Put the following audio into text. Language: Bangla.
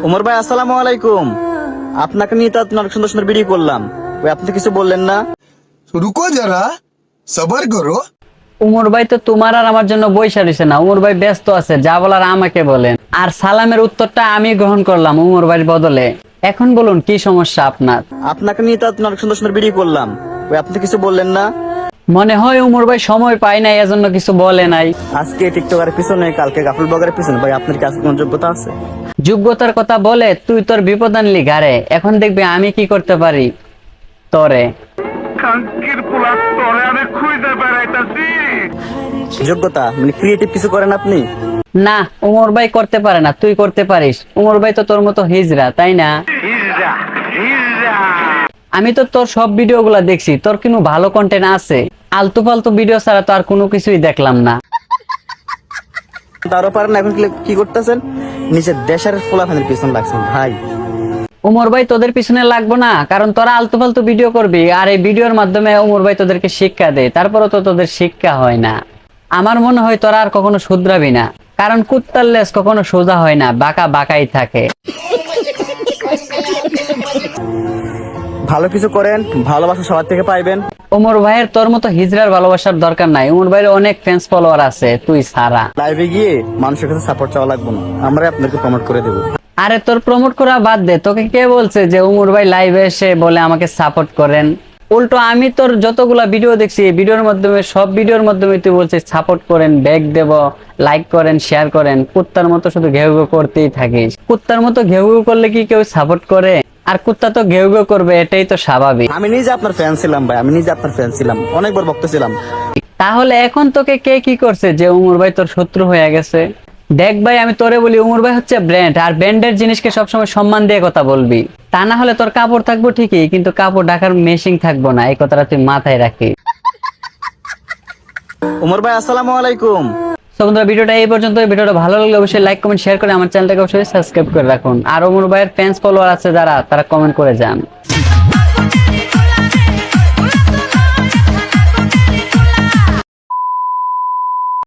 ওমর ভাই আসসালামু আলাইকুম। আপনাকে নিয়ে তো অনেক সুন্দর সুন্দর ভিডিও করলাম, ওই আপনি কিছু বললেন না। रुको जरा सबर करो। উমর ভাই তো তোমার আর আমার জন্য বইসা রইছে না। উমর ভাই ব্যস্ত আছে, যা বলার আমাকে বলেন। আর সালামের উত্তরটা আমি গ্রহণ করলাম উমর ভাইয়ের বদলে। এখন বলুন কি সমস্যা আপনার? আপনাকে নিয়ে তো অনেক সুন্দর সুন্দর ভিডিও করলাম, ওই আপনি কিছু বললেন না। মনে হয় উমর ভাই সময় পায় নাই, এজন্য কিছু বলে নাই। আজকে টিকটকের পিছনে, কালকে গাফল ব্লগের পিছনে, ভাই আপনার কি আজকে কোনো যোগ্যতা আছে? যোগ্যতার কথা বলে তুই তোর বিপদ আনলি গারে। এখন দেখবি আমি কি করতে পারি তোরে। যোগ্যতা মানে ক্রিয়েটিভ কিছু করেন আপনি? না, উমর ভাই করতে পারে না, তুই করতে পারিস। উমর ভাই তো তোর মতো হিজড়া, তাই না? আমি তো তোর সব ভিডিও গুলা দেখছি, তোর কোনো ভালো কন্টেন্ট আছে? আলতু ফালতু ভিডিও ছাড়া তো আর কোনো কিছুই দেখলাম না। তারও পারেন না, এখন কি করতেছেন? নিজের দেশের ফোলাফানের পিছনে লাগছেন ভাই। উমর ভাই তোদের পিছনে লাগবো না, কারণ তোরা আলতু ফালতু ভিডিও করবি, আর এই ভিডিওর মাধ্যমে উমর ভাই তোদেরকে শিক্ষা দেয়, তারপরও তো তোদের শিক্ষা হয় না। আমার মনে হয় তোরা আর কখনো শুধরাবি না, কারণ কুত্তার লেজ কখনো সোজা হয় না, বাঁকা বাঁকাই থাকে। ভালো কিছু করেন, ভালোবাসা সবার থেকে পাইবেন। উমর ভাইয়ের তোর মতো হিজড়ার ভালোবাসার দরকার নাই। উমর ভাইয়ের অনেক ফ্যান্স ফলোয়ার আছে, তুই সারা। লাইভে গিয়ে মানুষের কাছে সাপোর্ট চাওয়া লাগবে না, আমরা আপনাকে প্রমোট করে দেবো। আরে তোর প্রমোট করা বাদ দে, তোকে কে বলছে যে উমর ভাই লাইভে এসে বলে আমাকে সাপোর্ট করেন? উল্টো আমি তোর যতগুলা ভিডিও দেখছি, এই ভিডিওর মাধ্যমে, সব ভিডিওর মাধ্যমে তুই বলছিস সাপোর্ট করেন, ব্যাক দেব, লাইক করেন, শেয়ার করেন। কুত্তার মতো শুধু ঘেউ ঘেউ করতেই থাকিস। কুত্তার মতো ঘেউ ঘেউ করলে কি কেউ সাপোর্ট করে? আর কুত্তা তো ঘেউ ঘেউ করবে, এটাই তো স্বাভাবিক। আমি নিজে আপনার ফ্যান ছিলাম ভাই, আমি নিজে আপনার ফ্যান ছিলাম, অনেকবার ভক্ত ছিলাম। তাহলে এখন তোকে কে কি করছে যে উমর ভাই তোর শত্রু হয়ে গেছে? দেখ ভাই, আমি তোরে বলি, উমর ভাই হচ্ছে ব্র্যান্ড, আর ব্র্যান্ডের জিনিসকে সবসময় সম্মান দিয়ে কথা বলবি। তা না হলে তোর কাপড় থাকবো ঠিকই, কিন্তু কাপড় ঢাকার মেশিং থাকবো না, এই কথাটা তুই মাথায় রাখিস। ওমর ভাই আসসালামু আলাইকুম। তো বন্ধুরা, ভিডিওটা এই পর্যন্ত। ভিডিওটা ভালো লাগলে অবশ্যই লাইক কমেন্ট শেয়ার করে আমার চ্যানেলটাকে অবশ্যই সাবস্ক্রাইব করে রাখুন। আর উমর ভাইয়ের ফ্যান্স ফলোয়ার আছে যারা, তারা কমেন্ট করে যান।